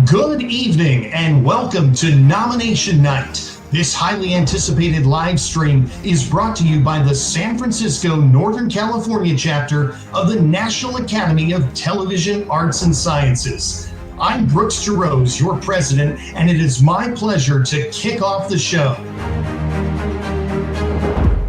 Good evening and welcome to Nomination Night. This highly anticipated live stream is brought to you by the San Francisco, Northern California chapter of the National Academy of Television Arts and Sciences. I'm Brooks Jarose, your president, and it is my pleasure to kick off the show.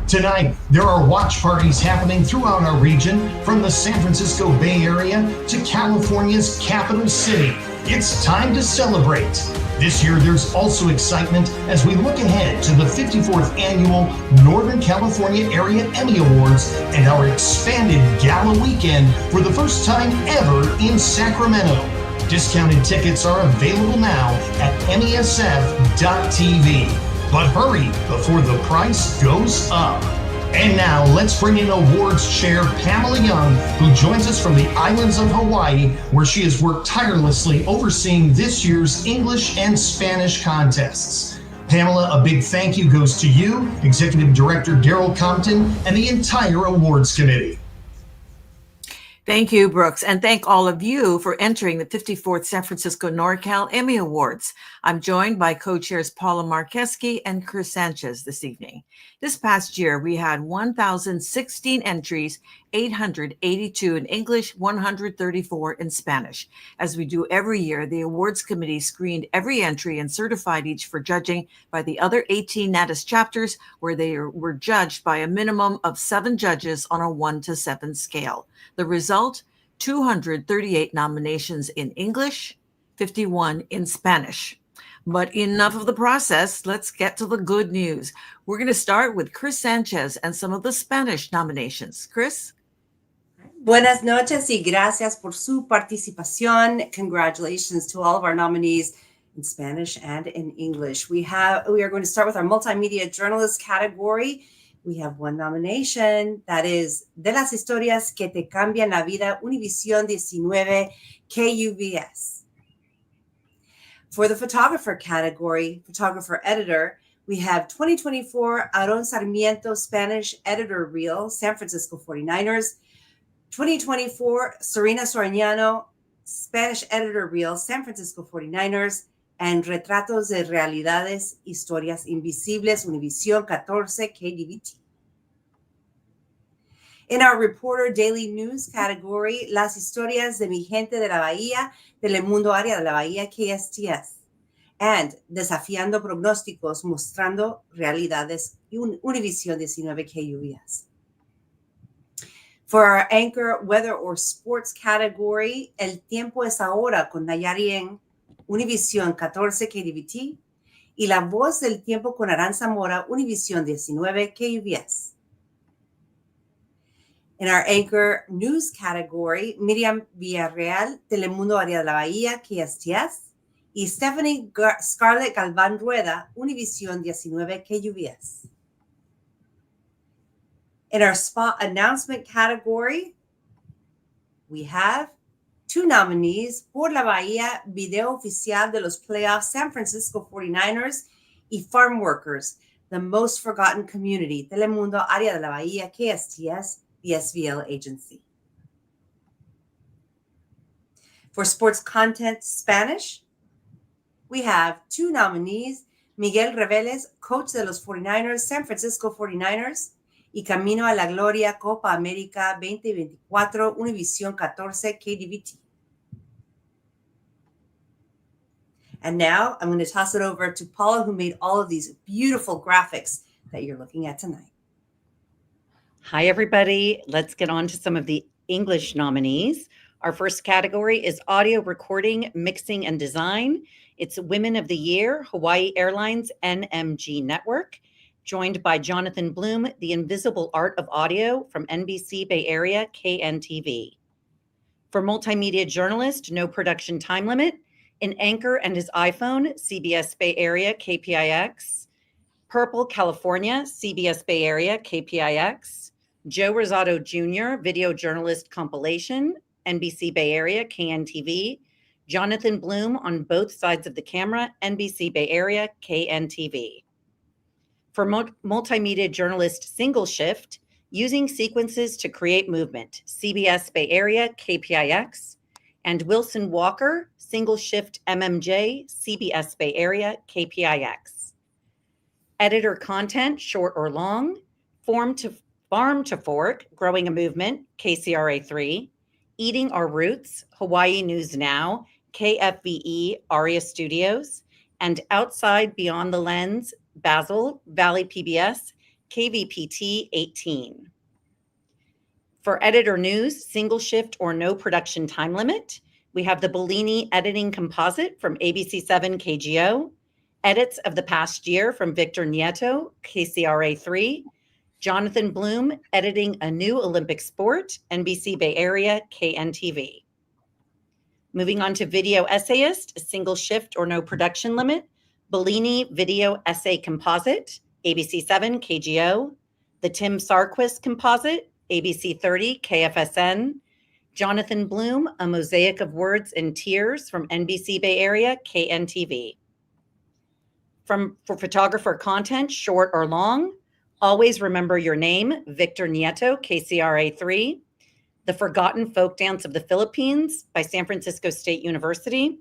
Tonight, there are watch parties happening throughout our region, from the San Francisco Bay Area to California's capital city. It's time to celebrate. This year, there's also excitement as we look ahead to the 54th annual Northern California Area Emmy Awards and our expanded Gala weekend for the first time ever in Sacramento. Discounted tickets are available now at MESF.TV. But hurry before the price goes up. And now let's bring in awards chair Pamela Young, who joins us from the islands of Hawaii, where she has worked tirelessly overseeing this year's English and Spanish contests. Pamela, a big thank you goes to you, Executive Director Daryl Compton, and the entire awards committee. Thank you, Brooks, and thank all of you for entering the 54th San Francisco NorCal Emmy Awards. I'm joined by co-chairs Paula Marqueski and Chris Sanchez this evening. This past year, we had 1,016 entries, 882 in English, 134 in Spanish. As we do every year, the awards committee screened every entry and certified each for judging by the other 18 NATAS chapters, where they were judged by a minimum of 7 judges on a 1 to 7 scale. The result, 238 nominations in English, 51 in Spanish. But enough of the process, let's get to the good news. We're going to start with Chris Sanchez and some of the Spanish nominations. Chris? Buenas noches y gracias por su participación. Congratulations to all of our nominees in Spanish and in English. We are going to start with our multimedia journalist category. We have one nomination, that is De las Historias que Te Cambian la Vida, Univisión 19, KUVS. For the photographer category, photographer editor, we have 2024 Aaron Sarmiento Spanish editor reel, San Francisco 49ers. 2024 Serena Soriano Spanish editor reel, San Francisco 49ers. And Retratos de Realidades, Historias Invisibles, Univisión 14, KDVT. In our Reporter Daily News category, Las Historias de Mi Gente de la Bahía, Telemundo Área de la Bahía, KSTS. And Desafiando Pronósticos, Mostrando Realidades, Univisión 19, KUVS. For our Anchor Weather or Sports category, El Tiempo es Ahora con Nayari en Univisión 14 KDVT y La Voz del Tiempo con Aranza Mora, Univisión 19 KUVS. In our Anchor News category, Miriam Villarreal, Telemundo Área de la Bahía, KSTS, y Stephanie Scarlett Galván Rueda, Univisión 19 KUVS. In our Spot Announcement category, we have 2 nominees, Por la Bahía, Video Oficial de los Playoffs, San Francisco 49ers, y Farm Workers, The Most Forgotten Community, Telemundo Área de la Bahía, KSTS, the SVL agency. For Sports Content Spanish, we have 2 nominees, Miguel Reveles, coach de los 49ers, San Francisco 49ers, y Camino a la Gloria, Copa América 2024, Univisión 14, KDVT. And now I'm going to toss it over to Paula, who made all of these beautiful graphics that you're looking at tonight. Hi, everybody. Let's get on to some of the English nominees. Our first category is Audio Recording, Mixing, and Design. It's Women of the Year, Hawaii Airlines NMG Network, joined by Jonathan Bloom, The Invisible Art of Audio from NBC Bay Area, KNTV. For Multimedia Journalist, No Production Time Limit, In Anchor and His iPhone, CBS Bay Area, KPIX. Purple, California, CBS Bay Area, KPIX. Joe Rosado Jr., Video Journalist Compilation, NBC Bay Area, KNTV. Jonathan Bloom on Both Sides of the Camera, NBC Bay Area, KNTV. For Multimedia Journalist Single Shift, Using Sequences to Create Movement, CBS Bay Area, KPIX. and Wilson Walker, single shift MMJ, CBS Bay Area, KPIX. Editor content, short or long, farm to fork, growing a movement, KCRA3, eating our roots, Hawaii News Now, KFVE, Aria Studios, and outside beyond the lens, Basel, Valley PBS, KVPT 18. For editor news, single shift or no production time limit, we have the Bellini editing composite from ABC7 KGO, edits of the past year from Victor Nieto, KCRA3, Jonathan Bloom editing a new Olympic sport, NBC Bay Area, KNTV. Moving on to video essayist, a single shift or no production limit, Bellini video essay composite, ABC7 KGO, the Tim Sarquist composite, ABC 30 KFSN, Jonathan Bloom, A Mosaic of Words and Tears from NBC Bay Area, KNTV. For photographer content, short or long, Always Remember Your Name, Victor Nieto, KCRA3, The Forgotten Folk Dance of the Philippines by San Francisco State University,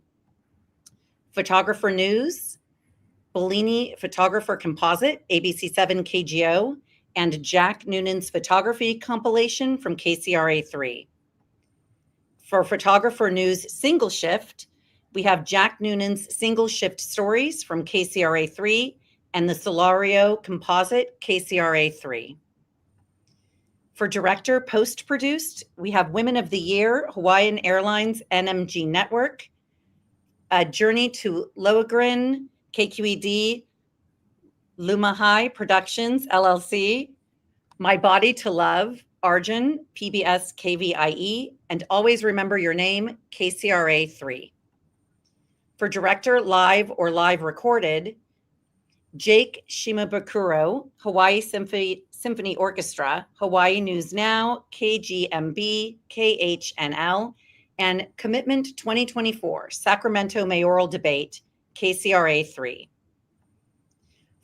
photographer news, Bellini photographer composite, ABC7 KGO, and Jack Noonan's photography compilation from KCRA3. For photographer news single shift, we have Jack Noonan's single shift stories from KCRA3 and the Solario composite KCRA3. For director post-produced, we have Women of the Year, Hawaiian Airlines NMG Network, A Journey to Lohengrin, KQED, Lumahai Productions, LLC, My Body to Love, Arjun, PBS KVIE, and Always Remember Your Name, KCRA3. For director live or live recorded, Jake Shimabukuro, Hawaii Symphony Orchestra, Hawaii News Now, KGMB, KHNL, and Commitment 2024, Sacramento Mayoral Debate, KCRA3.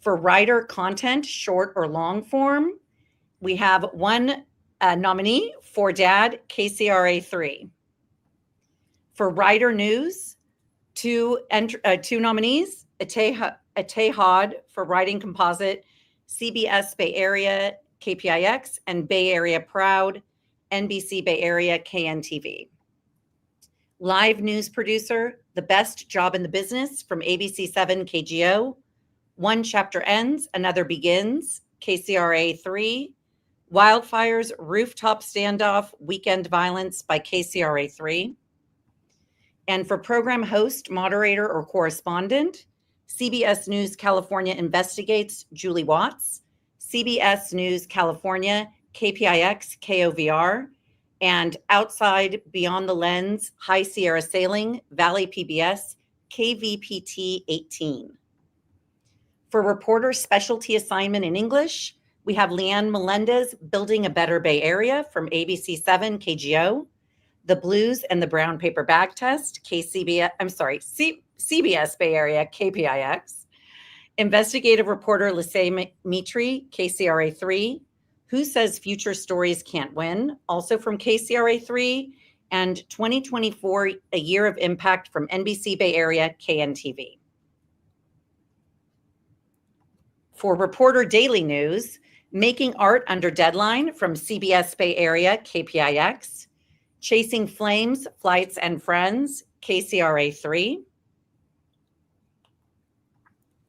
For writer content, short or long form, we have one nominee for Dad, KCRA3. For writer news, two nominees, Atehad for writing composite, CBS Bay Area, KPIX, and Bay Area Proud, NBC Bay Area, KNTV. Live news producer, The Best Job in the Business from ABC7 KGO, One Chapter Ends, Another Begins, KCRA3, Wildfires, Rooftop Standoff, Weekend Violence by KCRA3. And for program host, moderator, or correspondent, CBS News California Investigates, Julie Watts, CBS News California, KPIX, KOVR, and Outside Beyond the Lens, High Sierra Sailing, Valley PBS, KVPT 18. For reporter specialty assignment in English, we have Leanne Melendez, Building a Better Bay Area from ABC7 KGO, The Blues and the Brown Paper Bag Test, CBS Bay Area, KPIX, investigative reporter Lisey Mitri, KCRA3, Who Says Future Stories Can't Win, also from KCRA3, and 2024, A Year of Impact from NBC Bay Area, KNTV. For reporter daily news, Making Art Under Deadline from CBS Bay Area, KPIX, Chasing Flames, Flights and Friends, KCRA3.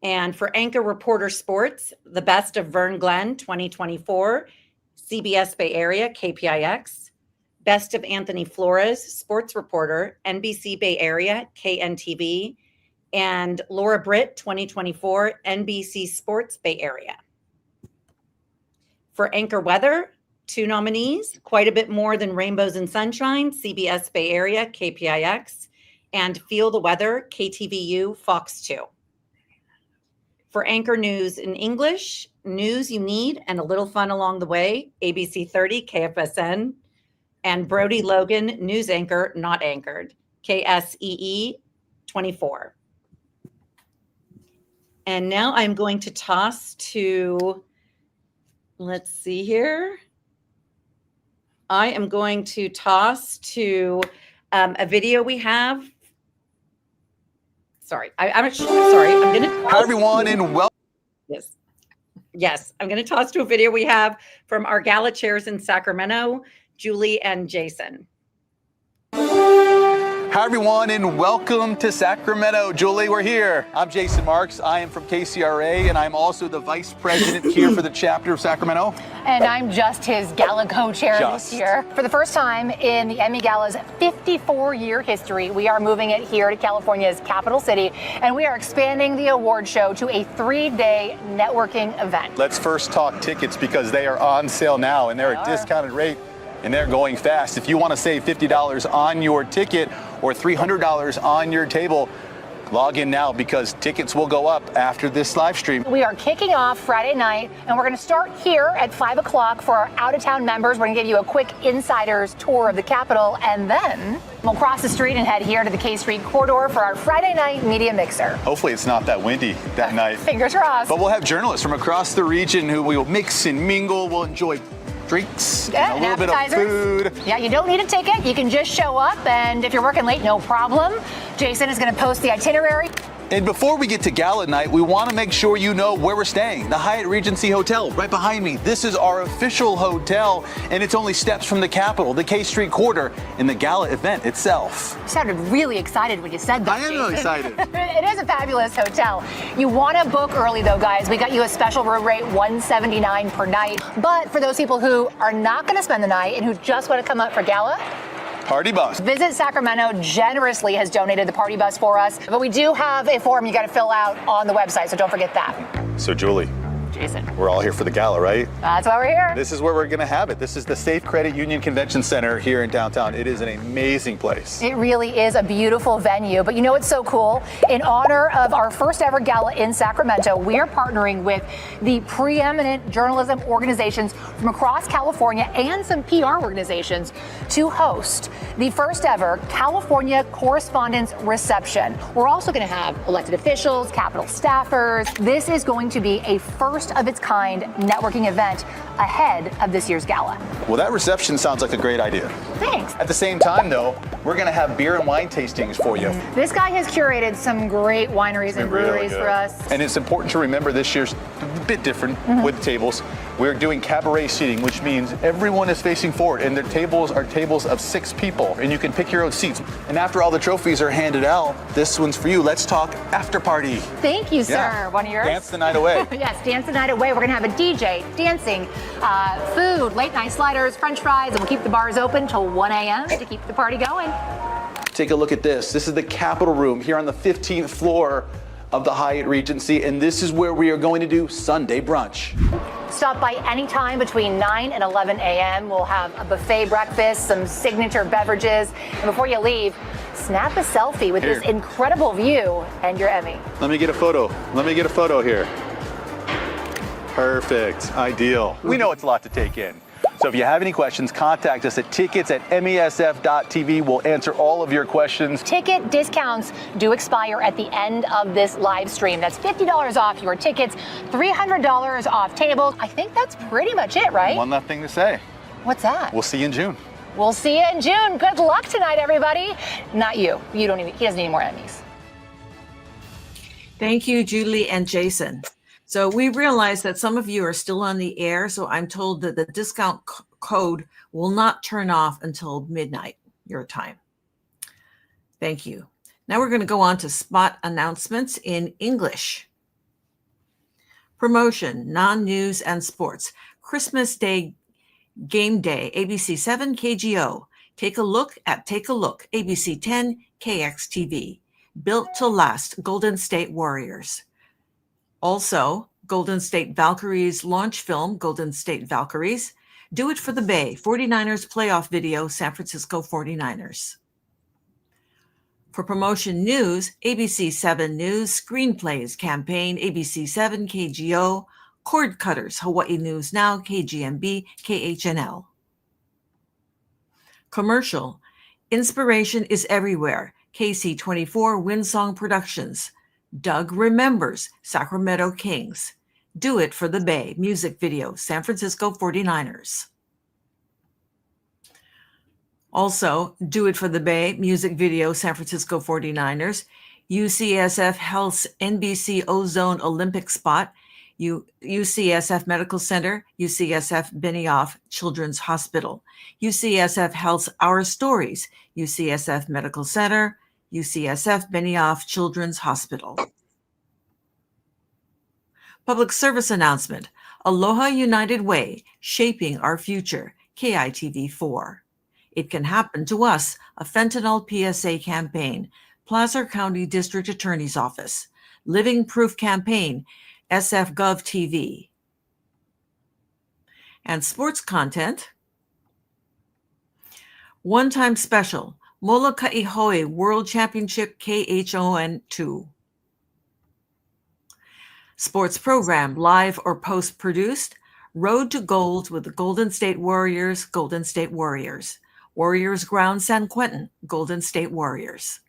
And for anchor reporter sports, The Best of Vern Glenn 2024, CBS Bay Area, KPIX. Best of Anthony Flores, sports reporter, NBC Bay Area, KNTV. And Laura Britt 2024, NBC Sports Bay Area. For anchor weather, two nominees, Quite a Bit More Than Rainbows and Sunshine, CBS Bay Area, KPIX, and Feel the Weather, KTVU, Fox 2. For anchor news in English, News You Need and a Little Fun Along the Way, ABC 30, KFSN, and Brody Logan, news anchor, not anchored, KSEE 24. And now I'm going to toss to, let's see here. I am going to toss to A video we have. Sorry, I'm sorry. I'm going to. Hi, everyone, and welcome. Yes, I'm going to toss to a video we have from our gala chairs in Sacramento, Julie and Jason. Hi, everyone, and welcome to Sacramento. Julie, we're here. I'm Jason Marks. I am from KCRA, and I'm also the vice president here for the chapter of Sacramento. And I'm just his gala co-chair this year. For the first time in the Emmy Gala's 54-year history, we are moving it here to California's capital city, and we are expanding the award show to a 3-day networking event. Let's first talk tickets because they are on sale now, and they're at discounted rate, and they're going fast. If you want to save $50 on your ticket or $300 on your table, log in now because tickets will go up after this live stream. We are kicking off Friday night, and we're going to start here at 5 o'clock for our out-of-town members. We're going to give you a quick insider's tour of the Capitol, and then we'll cross the street and head here to the K Street corridor for our Friday night media mixer. Hopefully it's not that windy that night. Fingers crossed. But we'll have journalists from across the region who will mix and mingle. We'll enjoy drinks, and a little bit of food. Yeah, you don't need a ticket. You can just show up, and if you're working late, no problem. Jason is going to post the itinerary. And before we get to gala night, we want to make sure you know where we're staying. The Hyatt Regency Hotel, right behind me. This is our official hotel, and it's only steps from the Capitol, the K Street Quarter, and the gala event itself. You sounded really excited when you said that. I am really excited. It is a fabulous hotel. You want to book early, though, guys. We got you a special room rate, $179 per night. But for those people who are not going to spend the night and who just want to come up for gala, Party bus. Visit Sacramento generously has donated the party bus for us, but we do have a form you got to fill out on the website, so don't forget that. So Julie, Jason, we're all here for the gala, right? that's why we're here. This is where we're going to have it. This is the Safe Credit Union Convention Center here in downtown. It is an amazing place. It really is a beautiful venue, but you know what's so cool? In honor of our first ever gala in Sacramento, we are partnering with the preeminent journalism organizations from across California and some PR organizations to host the first ever California Correspondents' Reception. We're also going to have elected officials, Capitol staffers. This is going to be a first of its kind networking event ahead of this year's gala. Well, that reception sounds like a great idea. Thanks. At the same time, though, we're going to have beer and wine tastings for you. This guy has curated some great wineries and breweries for us. And it's important to remember this year's a bit different with tables. We're doing cabaret seating, which means everyone is facing forward, and the tables are tables of 6 people, and you can pick your own seats. And after all the trophies are handed out, this one's for you. Let's talk after party. Thank you, sir. Yeah. One of yours? Dance the night away. Yes, dance the night away. We're going to have a DJ, dancing, food, late night sliders, french fries, and we'll keep the bars open till 1 a.m. to keep the party going. Take a look at this. This is the Capitol Room here on the 15th floor of the Hyatt Regency, and this is where we are going to do Sunday brunch. Stop by anytime between 9 and 11 a.m. We'll have a buffet breakfast, some signature beverages, and before you leave, snap a selfie with this incredible view and your Emmy. Let me get a photo. Let me get a photo here. Perfect. Ideal. We know it's a lot to take in. So if you have any questions, contact us at tickets@mesf.tv. We'll answer all of your questions. Ticket discounts do expire at the end of this live stream. That's $50 off your tickets, $300 off tables. I think that's pretty much it, right? One last thing to say. What's that? We'll see you in June. We'll see you in June. Good luck tonight, everybody. Not you. You don't need. He doesn't need any more Emmys. Thank you, Julie and Jason. So we realize that some of you are still on the air, so I'm told that the discount code will not turn off until midnight, your time. Thank you. Now we're going to go on to spot announcements in English. Promotion, non-news and sports. Christmas Day Game Day, ABC 7 KGO. Take a look, ABC 10 KXTV. Built to Last, Golden State Warriors. Also, Golden State Valkyries launch film, Golden State Valkyries. Do It for the Bay, 49ers playoff video, San Francisco 49ers. For promotion news, ABC 7 News, Screenplays Campaign, ABC 7 KGO, Cord Cutters, Hawaii News Now, KGMB, KHNL. Commercial, Inspiration is Everywhere, KC24 Windsong Productions. Doug Remembers, Sacramento Kings. Do It for the Bay, music video, San Francisco 49ers. Also, Do It for the Bay music video, San Francisco 49ers, UCSF Health's NBC Ozone Olympic spot, UCSF Medical Center, UCSF Benioff Children's Hospital, UCSF Health's Our Stories, UCSF Medical Center, UCSF Benioff Children's Hospital. Public service announcement, Aloha United Way, Shaping Our Future, KITV4. It Can Happen to Us, a fentanyl PSA campaign, Placer County District Attorney's Office, Living Proof Campaign, SF Gov TV. And sports content, one-time special, Molokai Ihoi World Championship KHON2. Sports program, live or post-produced, Road to Gold with the Golden State Warriors, Golden State Warriors. Warriors Ground San Quentin, Golden State Warriors.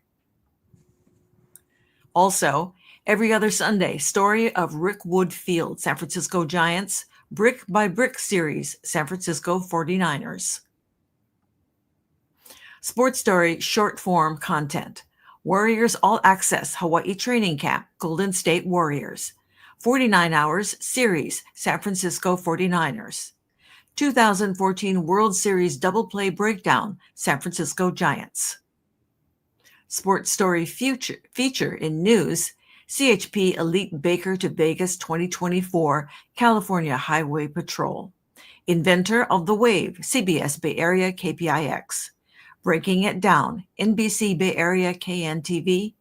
Also, every other Sunday, story of Rick Woodfield, San Francisco Giants, Brick by Brick series, San Francisco 49ers. Sports story, short form content. Warriors All Access Hawaii Training Camp, Golden State Warriors. 49 Hours series, San Francisco 49ers. 2014 World Series Double Play Breakdown, San Francisco Giants. Sports story feature in news, CHP Elite Baker to Vegas 2024, California Highway Patrol. Inventor of the Wave, CBS Bay Area KPIX. Breaking It Down, NBC Bay Area KNTV.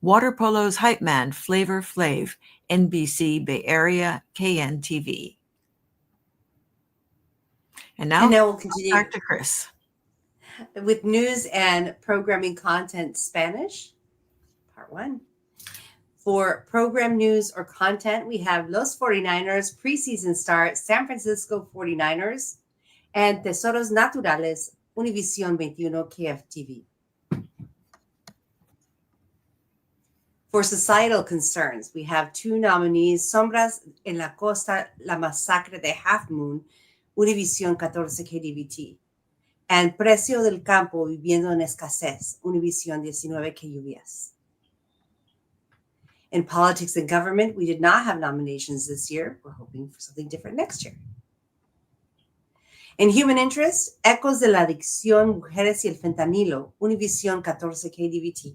Water Polo's Hype Man, Flavor Flav, NBC Bay Area KNTV. And now we'll continue back to Chris. With news and programming content Spanish, part 1. For program news or content, we have Los 49ers preseason star San Francisco 49ers and Tesoros Naturales Univision 21 KFTV. For societal concerns, we have 2 nominees, Sombras en la Costa, La Masacre de Half Moon, Univision 14 KDVT, and Precio del Campo, Viviendo en Escasez, Univision 19 KUBS. In politics and government, we did not have nominations this year. We're hoping for something different next year. In human interest, Ecos de la Adicción, Mujeres y el Fentanilo, Univision 14 KDVT,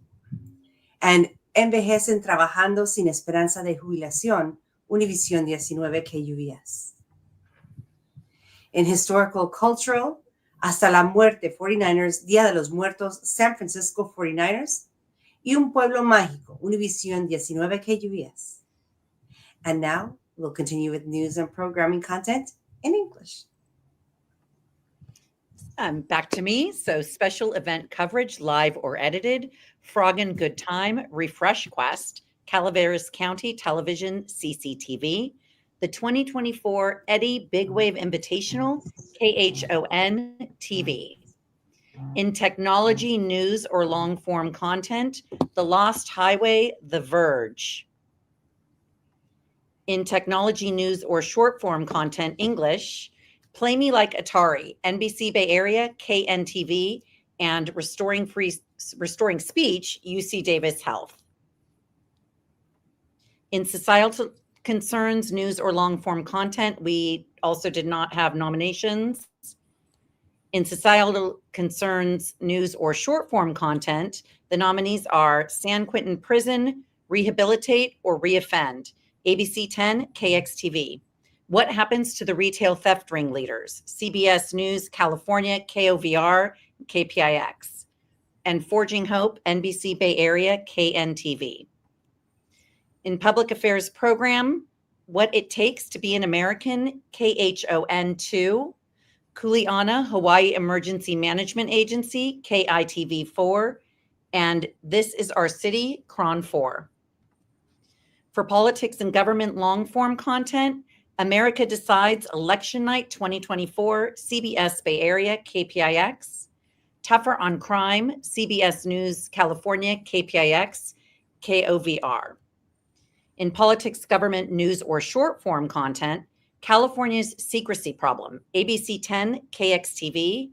and Envejecen Trabajando Sin Esperanza de Jubilación, Univision 19 KUBS. In historical, cultural, Hasta la Muerte 49ers, Día de los Muertos, San Francisco 49ers, y Un Pueblo Mágico, Univision 19 KUBS. And now we'll continue with news and programming content in English. Back to me. So special event coverage, live or edited, Froggen Good Time, Refresh Quest, Calaveras County Television, CCTV, the 2024 Eddie Big Wave Invitational, KHON TV. In technology, news, or long-form content, The Lost Highway, The Verge. In technology, news, or short-form content, English, Play Me Like Atari, NBC Bay Area, KNTV, and Restoring Speech, UC Davis Health. In societal concerns, news, or long-form content, we also did not have nominations. In societal concerns, news, or short-form content, the nominees are San Quentin Prison, Rehabilitate, or Reoffend, ABC 10, KXTV. What Happens to the Retail Theft Ringleaders, CBS News, California, KOVR, KPIX. And Forging Hope, NBC Bay Area, KNTV. In public affairs program, What It Takes to Be an American, KHON2. Kuleana Hawaii Emergency Management Agency, KITV4, and This Is Our City, KRON 4. For politics and government long-form content, America Decides Election Night 2024, CBS Bay Area, KPIX. Tougher on Crime, CBS News, California, KPIX, KOVR. In politics, government, news, or short-form content, California's Secrecy Problem, ABC 10, KXTV,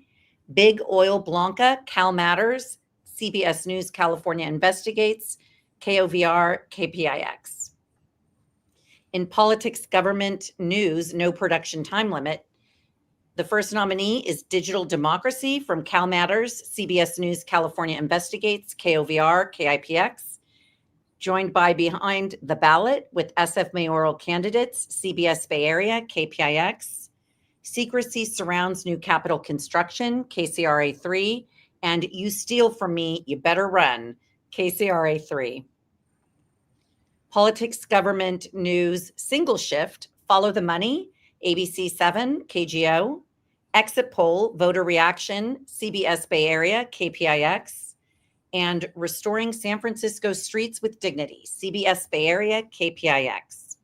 Big Oil Blanca, Cal Matters, CBS News California Investigates, KOVR, KPIX. In politics, government, news, no production time limit, the first nominee is Digital Democracy from Cal Matters, CBS News California Investigates, KOVR, KIPX, joined by Behind the Ballot with SF mayoral candidates, CBS Bay Area, KPIX, Secrecy Surrounds New Capitol Construction, KCRA3, and You Steal From Me, You Better Run, KCRA3. Politics, government, news, single shift, Follow the Money, ABC 7, KGO, Exit Poll, Voter Reaction, CBS Bay Area, KPIX, and Restoring San Francisco Streets with Dignity, CBS Bay Area, KPIX.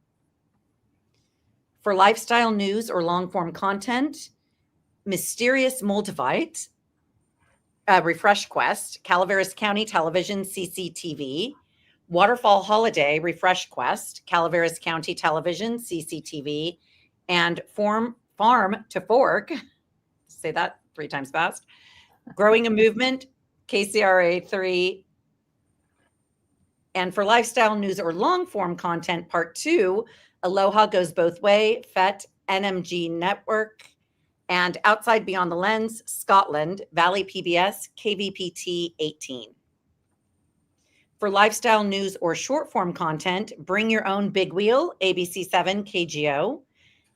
For lifestyle news or long-form content, Mysterious Moldavite, Refresh Quest, Calaveras County Television, CCTV, Waterfall Holiday, Refresh Quest, Calaveras County Television, CCTV, and Farm to Fork, say that 3 times fast, Growing a Movement, KCRA3. And for lifestyle news or long-form content, part 2, Aloha Goes Both Way, FET, NMG Network, and Outside Beyond the Lens, Scotland, Valley PBS, KVPT 18. For lifestyle news or short form content, Bring Your Own Big Wheel, ABC 7, KGO,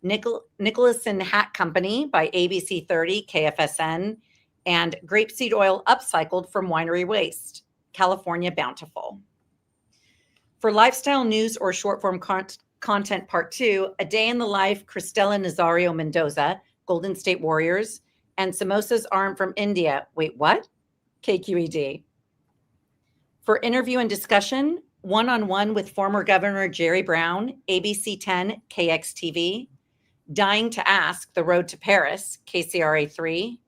Nicholas and Hat Company by ABC 30, KFSN, and Grapeseed Oil Upcycled from Winery Waste, California Bountiful. For lifestyle news or short form content part 2, A Day in the Life, Cristela Nazario Mendoza, Golden State Warriors, and Samosas Aren't from India. Wait, what? KQED. For interview and discussion, one-on-one with former Governor Jerry Brown, ABC 10, KXTV, Dying to Ask, The Road to Paris, KCRA 3,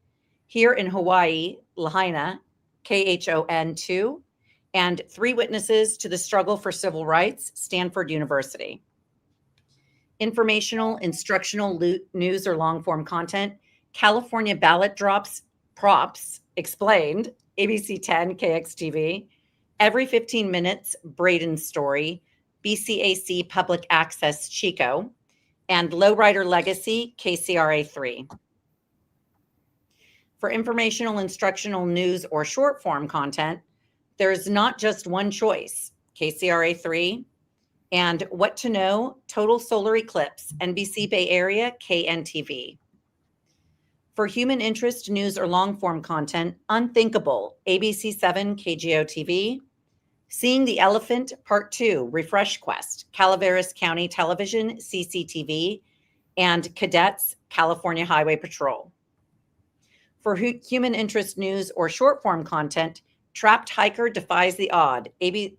Here in Hawaii, Lahaina, KHON 2, and 3 Witnesses to the Struggle for Civil Rights, Stanford University. Informational, instructional news or long-form content, California Ballot Props Explained, ABC 10, KXTV, Every 15 Minutes, Braden's Story, BCAC Public Access Chico, and Lowrider Legacy, KCRA 3. For informational, instructional news or short form content, there's not just one choice, KCRA 3, and What to Know, Total Solar Eclipse, NBC Bay Area, KNTV. For human interest news or long form content, Unthinkable, ABC 7, KGO TV, Seeing the Elephant, Part 2, Refresh Quest, Calaveras County Television, CCTV, and Cadets, California Highway Patrol. For human interest news or short form content, Trapped Hiker Defies the Odds, ABC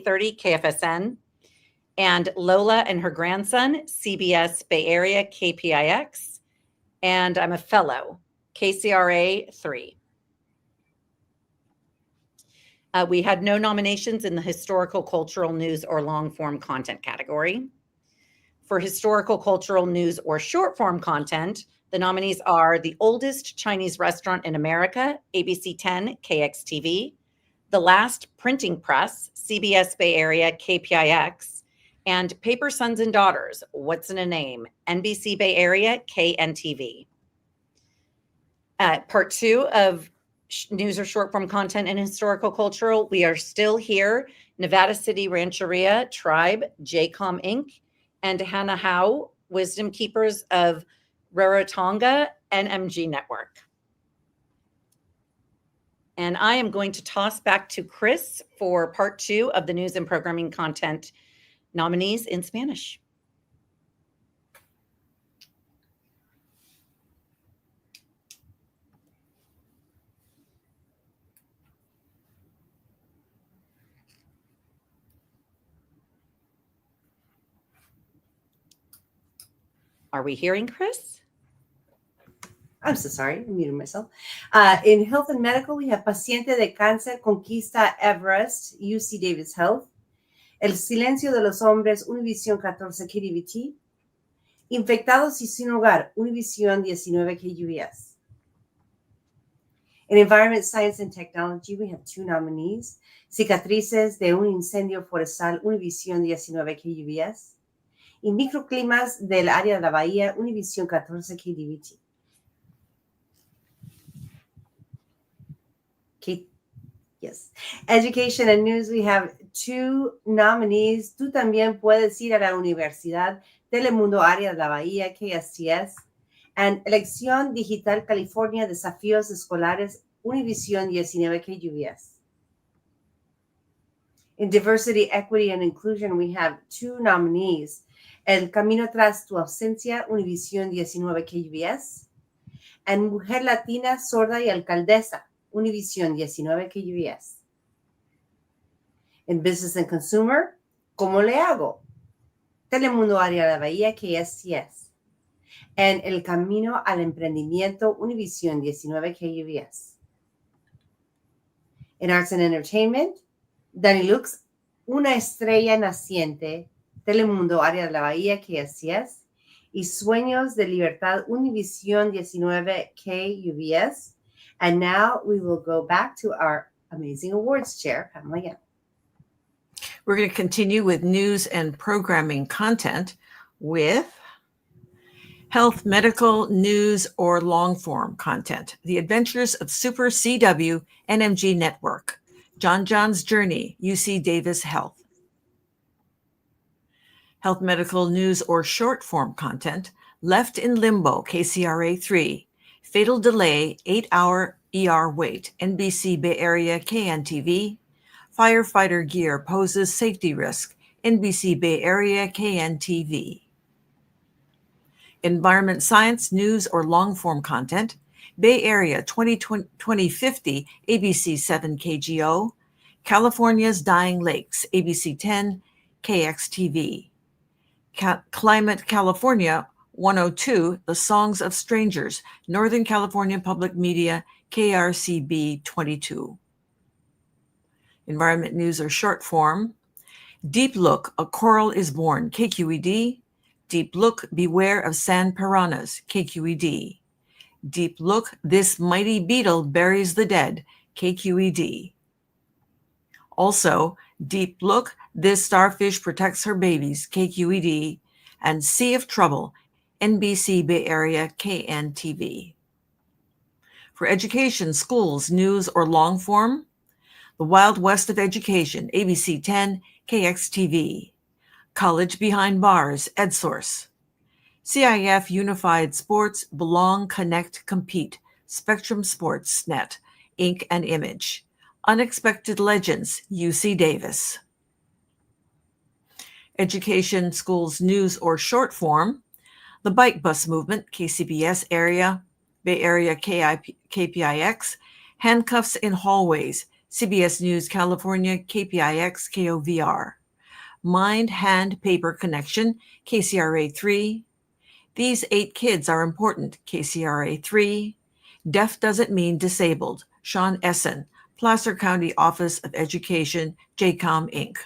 30, KFSN, and Lola and Her Grandson, CBS Bay Area, KPIX, and I'm a Fellow, KCRA 3. We had no nominations in the historical, cultural news or long form content category. For historical, cultural news or short form content, the nominees are The Oldest Chinese Restaurant in America, ABC 10, KXTV, The Last Printing Press, CBS Bay Area, KPIX, and Paper Sons and Daughters, What's in a Name, NBC Bay Area, KNTV. Part 2 of news or short form content and historical cultural, we are still here, Nevada City Rancheria Tribe, JCOM Inc., and Hannah Howe, Wisdom Keepers of Rarotonga, NMG Network. And I am going to toss back to Chris for part 2 of the news and programming content nominees in Spanish. Are we hearing Chris? I'm so sorry, I muted myself. In health and medical, we have Paciente de Cáncer Conquista Everest, UC Davis Health. El Silencio de los Hombres, Univisión 14 KDVT. Infectados y Sin Hogar, Univisión 19 KUBS. In Environment, Science, and Technology, we have 2 nominees. Cicatrices de un incendio forestal, Univisión 19 KUBS. Y Microclimas del área de la Bahía, Univisión 14 KDVT. Yes. Education and News, we have 2 nominees. Tú también puedes ir a la Universidad Telemundo Área de la Bahía, KSTS. And Elección Digital California, Desafíos Escolares, Univisión 19 KUBS. In Diversity, Equity, and Inclusion, we have 2 nominees. El Camino Tras Tu Ausencia, Univisión 19 KUBS. And Mujer Latina, Sorda y Alcaldesa, Univisión 19 KUBS. In Business and Consumer, ¿Cómo le hago? Telemundo Área de la Bahía, KSTS. And El Camino al Emprendimiento, Univisión 19 KUBS. In Arts and Entertainment, Danny Lux, Una Estrella Naciente, Telemundo Área de la Bahía, KSTS. Y Sueños de Libertad, Univisión 19 KUBS. And now we will go back to our amazing awards chair, Pamela Young. We're going to continue with news and programming content with health, medical, news, or long form content. The Adventures of Super CW NMG Network. John John's Journey, UC Davis Health. Health, medical, news, or short form content. Left in Limbo, KCRA 3. Fatal Delay, 8-hour ER wait, NBC Bay Area KNTV. Firefighter Gear poses safety risk, NBC Bay Area KNTV. Environment, Science, News, or long-form content. Bay Area 2050, ABC 7 KGO. California's Dying Lakes, ABC 10 KXTV. Climate California 102, The Songs of Strangers, Northern California Public Media, KRCB 22. Environment, News, or short form. Deep Look, A Coral is Born, KQED. Deep Look, Beware of Sand Piranhas, KQED. Deep Look, This Mighty Beetle Buries the Dead, KQED. Also, Deep Look, This Starfish Protects Her Babies, KQED. And Sea of Trouble, NBC Bay Area KNTV. For education, schools, news, or long form, The Wild West of Education, ABC 10 KXTV. College Behind Bars, EdSource. CIF Unified Sports, Belong, Connect, Compete, Spectrum Sports Net, Ink and Image. Unexpected Legends, UC Davis. Education, schools, news, or short form. The Bike Bus Movement, KCBS Area, Bay Area KPIX. Handcuffs in Hallways, CBS News California, KPIX KOVR. Mind, Hand, Paper Connection, KCRA 3. These 8 Kids Are Important, KCRA 3. Deaf Doesn't Mean Disabled, Sean Essen, Placer County Office of Education, JCOM Inc.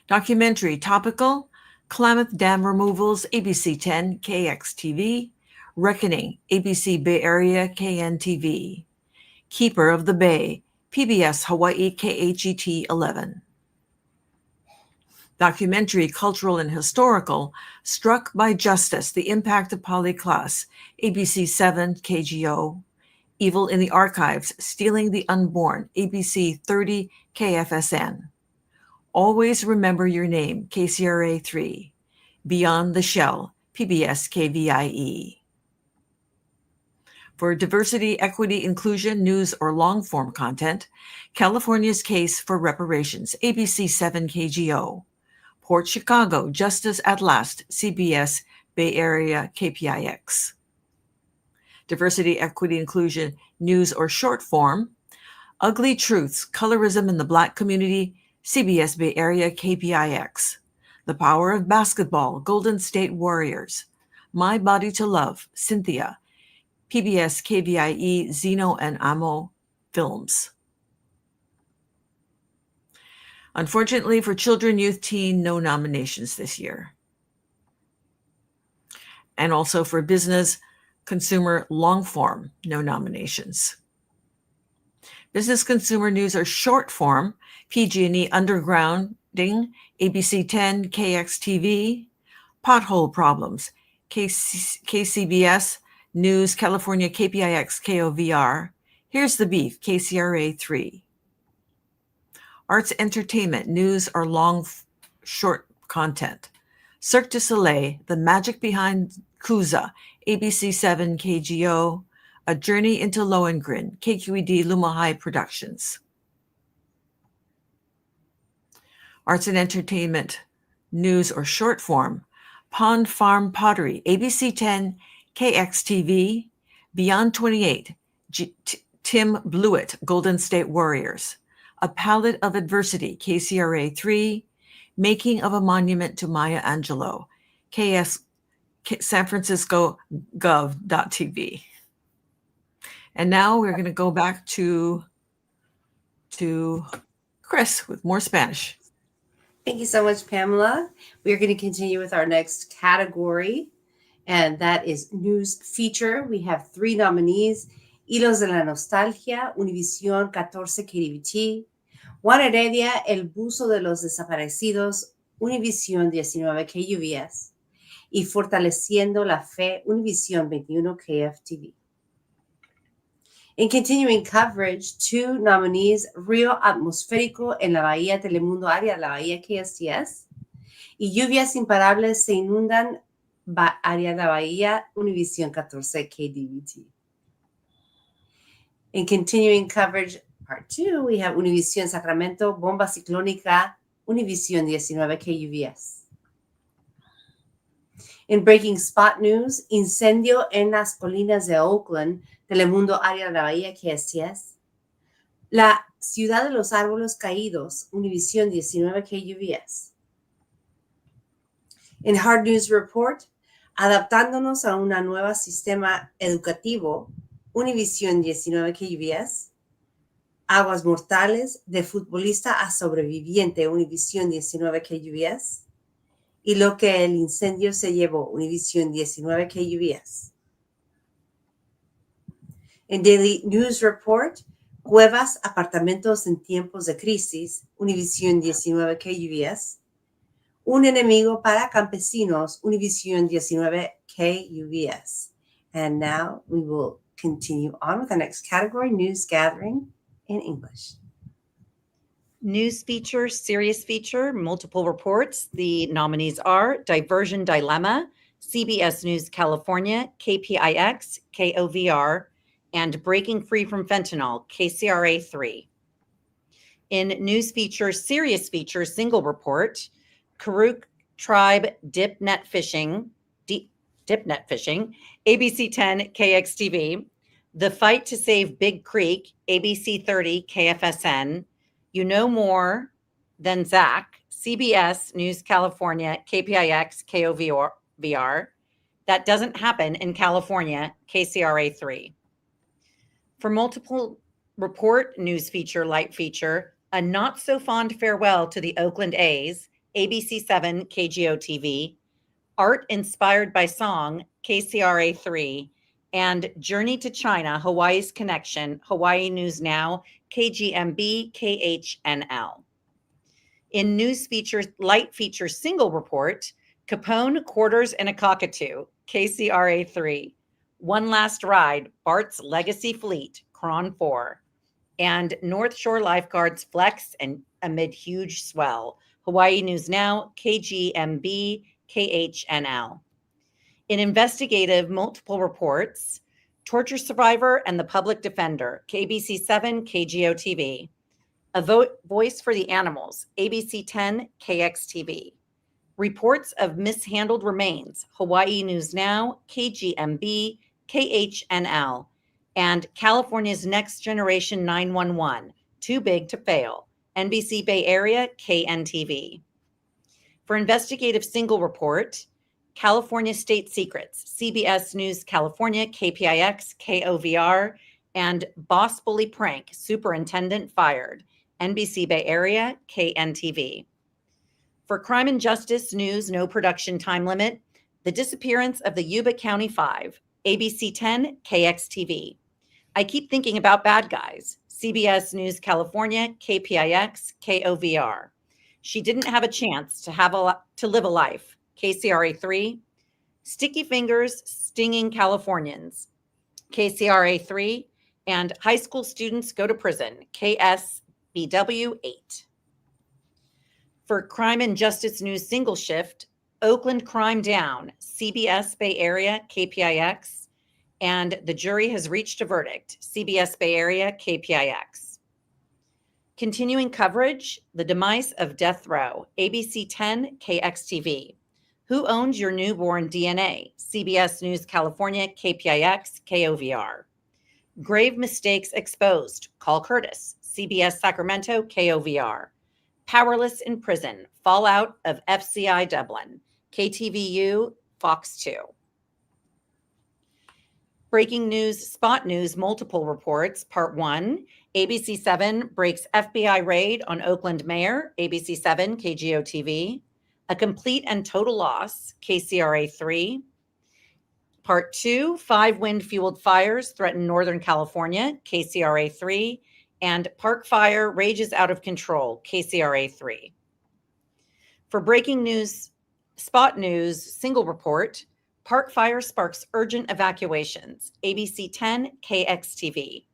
Documentary Topical, Klamath Dam Removals, ABC 10 KXTV. Reckoning, ABC Bay Area KNTV. Keeper of the Bay, PBS Hawaii KHET 11. Documentary Cultural and Historical, Struck by Justice, The Impact of Polyclass, ABC 7 KGO. Evil in the Archives, Stealing the Unborn, ABC 30 KFSN. Always Remember Your Name, KCRA 3. Beyond the Shell, PBS KVIE. For diversity, equity, inclusion, news, or long-form content, California's Case for Reparations, ABC 7 KGO. Port Chicago, Justice at Last, CBS Bay Area KPIX. Diversity, equity, inclusion, news, or short form. Ugly Truths, Colorism in the Black Community, CBS Bay Area KPIX. The Power of Basketball, Golden State Warriors. My Body to Love, Cynthia, PBS KVIE Zeno and Amo Films. Unfortunately for children, youth, teen, no nominations this year. And also for business, consumer long form, no nominations. Business consumer news or short form, PG&E undergrounding, ABC 10, KXTV, pothole problems, KCBS News, California, KPIX, KOVR. Here's the beef, KCRA 3. Arts entertainment, news or long, short content. Cirque du Soleil, The Magic Behind Kuza, ABC 7, KGO, A Journey into Lohengrin, KQED Luma High Productions. Arts and entertainment, news or short form. Pond Farm Pottery, ABC 10, KXTV, Beyond 28, Tim Blewett, Golden State Warriors. A Palette of Adversity, KCRA 3, Making of a Monument to Maya Angelou, San Francisco Gov.tv. And now we're going to go back to Chris with more Spanish. Thank you so much, Pamela. We are going to continue with our next category, and that is News Feature. We have 3 nominees: Hilos de la Nostalgia, Univisión 14 KDVT, Juan Heredia, El Buzo de los Desaparecidos, Univisión 19 KUVS, y Fortaleciendo la Fe, Univisión 21 KFTV. In continuing coverage, 2 nominees: Río Atmosférico en la Bahía Telemundo Área de la Bahía KSTS y Lluvias Imparables se inundan Área de la Bahía Univisión 14 KDVT. In continuing coverage, part 2, we have Univisión Sacramento, Bomba Ciclónica, Univisión 19 KUVS. In breaking spot news, incendio en las colinas de Oakland, Telemundo Área de la Bahía KSTS. La Ciudad de los Árboles Caídos, Univisión 19 KUVS. In Hard News Report, adaptándonos a un nuevo sistema educativo, Univisión 19 KUVS. Aguas Mortales, de futbolista a sobreviviente, Univisión 19 KUVS. Y lo que el incendio se llevó, Univisión 19 KUVS. En Daily News Report, cuevas, apartamentos en tiempos de crisis, Univisión 19 KUVS. Un enemigo para campesinos, Univisión 19 KUVS. And now we will continue on with our next category, News Gathering in English. News feature, serious feature, multiple reports. The nominees are Diversion Dilemma, CBS News California, KPIX, KOVR, and Breaking Free from Fentanyl, KCRA 3. In news feature, serious feature, single report, Karuk Tribe Dipnet Fishing, ABC 10, KXTV, The Fight to Save Big Creek, ABC 30, KFSN, You Know More Than Zach, CBS News California, KPIX, KOVR. That Doesn't Happen in California, KCRA 3. For multiple report, news feature, light feature, A Not So Fond Farewell to the Oakland A's, ABC 7, KGO TV, Art Inspired by Song, KCRA 3, and Journey to China, Hawaii's Connection, Hawaii News Now, KGMB, KHNL. In news feature, light feature, single report, Capone Quarters in a Cockatoo, KCRA 3, One Last Ride, Bart's Legacy Fleet, Cron 4, and North Shore Lifeguards Flex and Amid Huge Swell, Hawaii News Now, KGMB, KHNL. In investigative multiple reports, Torture Survivor and the Public Defender, KBC 7, KGO TV, A Voice for the Animals, ABC 10, KXTV, Reports of Mishandled Remains, Hawaii News Now, KGMB, KHNL, and California's Next Generation 911, Too Big to Fail, NBC Bay Area, KNTV. For investigative single report, California State Secrets, CBS News California, KPIX, KOVR, and Boss Bully Prank, Superintendent Fired, NBC Bay Area, KNTV. For Crime and Justice News, no production time limit, The Disappearance of the Yuba County Five, ABC 10, KXTV. I Keep Thinking About Bad Guys, CBS News California, KPIX, KOVR. She Didn't Have a Chance to Live a Life, KCRA 3. Sticky Fingers, Stinging Californians, KCRA 3. And High School Students Go to Prison, KSBW 8. For Crime and Justice News Single Shift, Oakland Crime Down, CBS Bay Area, KPIX. And The Jury Has Reached a Verdict, CBS Bay Area, KPIX. Continuing coverage, The Demise of Death Row, ABC 10, KXTV. Who Owns Your Newborn DNA, CBS News California, KPIX, KOVR. Grave Mistakes Exposed, Call Curtis, CBS Sacramento, KOVR. Powerless in Prison, Fallout of FCI Dublin, KTVU, Fox 2. Breaking news, Spot News, Multiple Reports, Part 1. ABC 7 breaks FBI raid on Oakland mayor, ABC 7, KGO TV. A Complete and Total Loss, KCRA 3. Part 2, 5 wind-fueled fires threaten Northern California, KCRA 3. And Park Fire rages out of control, KCRA 3. For breaking news, Spot News, Single Report, Park Fire sparks urgent evacuations, ABC 10, KXTV.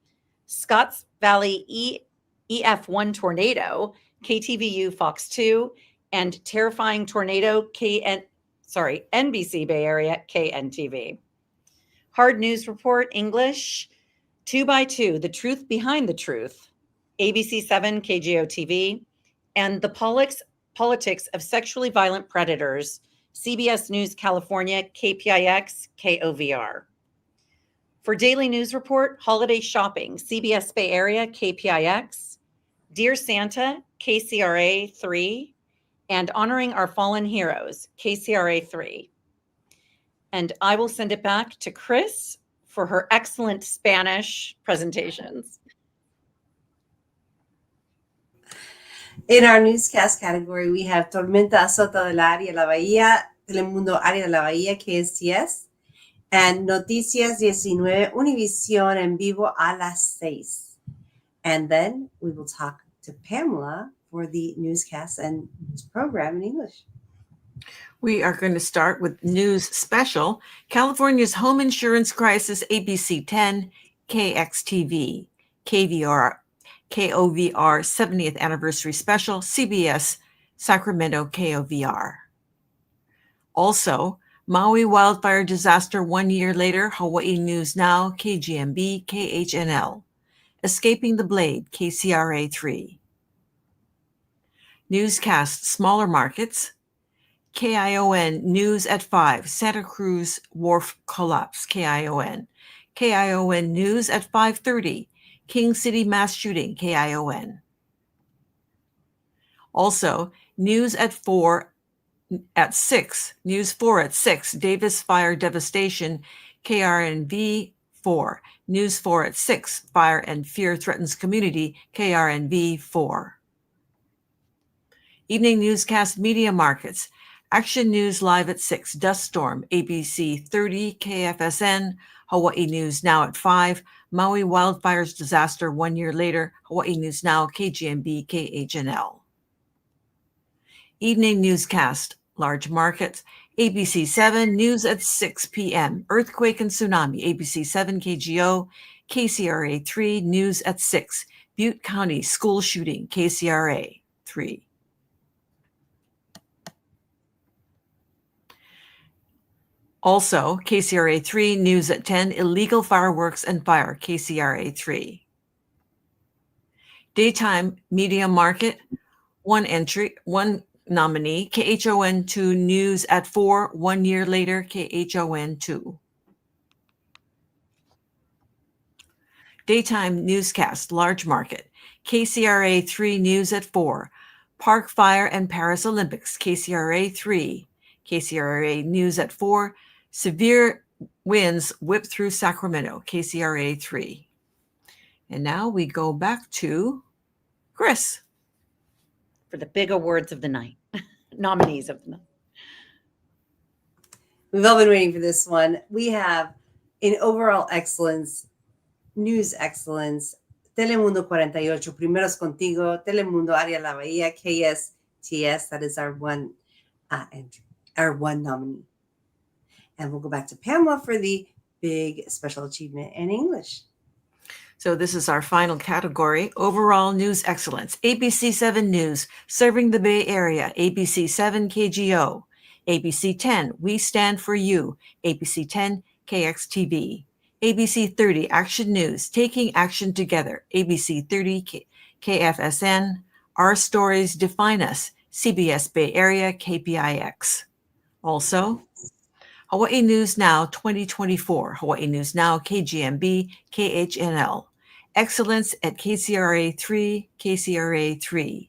Scotts Valley EF1 tornado, KTVU Fox 2, and terrifying tornado, NBC Bay Area, KNTV. Hard News Report, English, 2 by 2, The Truth Behind the Truth, ABC 7, KGO TV, and The Politics of Sexually Violent Predators, CBS News California, KPIX, KOVR. For Daily News Report, Holiday Shopping, CBS Bay Area, KPIX, Dear Santa, KCRA 3, and Honoring Our Fallen Heroes, KCRA 3. And I will send it back to Chris for her excellent Spanish presentations. In our newscast category, we have Tormenta Azota del Área de la Bahía, Telemundo Área de la Bahía, KSTS, and Noticias 19, Univisión en vivo a las 6. And then we will talk to Pamela for the newscast and news program in English. We are going to start with news special. California's home insurance crisis, ABC 10, KXTV, KOVR 70th anniversary special, CBS Sacramento, KOVR. Also, Maui wildfire disaster 1 year later, Hawaii News Now, KGMB, KHNL. Escaping the Blade, KCRA 3. Newscast smaller markets. KION News at 5, Santa Cruz Wharf collapse, KION. KION News at 5:30, King City mass shooting, KION. Also, News at 4 at 6, News 4 at 6, Davis fire devastation, KRNV 4. News 4 at 6, Fire and Fear Threatens Community, KRNV 4. Evening newscast media markets. Action News Live at 6, Dust Storm, ABC 30, KFSN, Hawaii News Now at 5, Maui wildfires disaster 1 year later, Hawaii News Now, KGMB, KHNL. Evening newscast, large markets, ABC 7, News at 6 p.m., Earthquake and Tsunami, ABC 7, KGO, KCRA 3, News at 6, Butte County school shooting, KCRA 3. Also, KCRA 3, News at 10, Illegal Fireworks and Fire, KCRA 3. Daytime Media Market, one nominee, KHON 2, News at 4, 1 year later, KHON 2. Daytime Newscast, large market, KCRA 3, News at 4, Park Fire and Paris Olympics, KCRA 3, KCRA News at 4, Severe winds whip through Sacramento, KCRA 3. And now we go back to Chris. For the big awards of the night, nominees of the night. We've all been waiting for this one. We have In overall excellence, news excellence, Telemundo 48, Primeros Contigo, Telemundo Área La Bahía, KSTS, that is our one entry, our one nominee. And we'll go back to Pamela for the big special achievement in English. So this is our final category, overall news excellence. ABC 7 News, serving the Bay Area, ABC 7 KGO, ABC 10, We Stand For You, ABC 10 KXTV, ABC 30 Action News, Taking Action Together, ABC 30 KFSN, Our Stories Define Us, CBS Bay Area, KPIX. Also, Hawaii News Now 2024, Hawaii News Now, KGMB, KHNL, Excellence at KCRA 3, KCRA 3,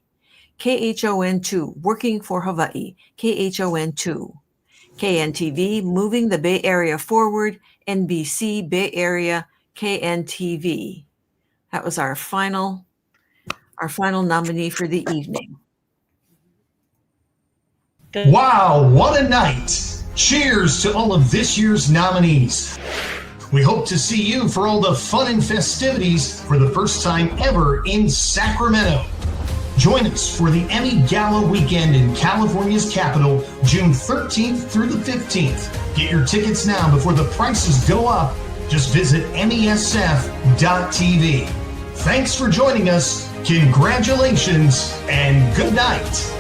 KHON 2, Working for Hawaii, KHON 2, KNTV, Moving the Bay Area Forward, NBC Bay Area, KNTV. That was our final nominee for the evening. Good. Wow, what a night! Cheers to all of this year's nominees. We hope to see you for all the fun and festivities for the first time ever in Sacramento. Join us for the Emmy Gala weekend in California's capital, June 13th through the 15th. Get your tickets now before the prices go up. Just visit MESF.tv. Thanks for joining us. Congratulations and good night.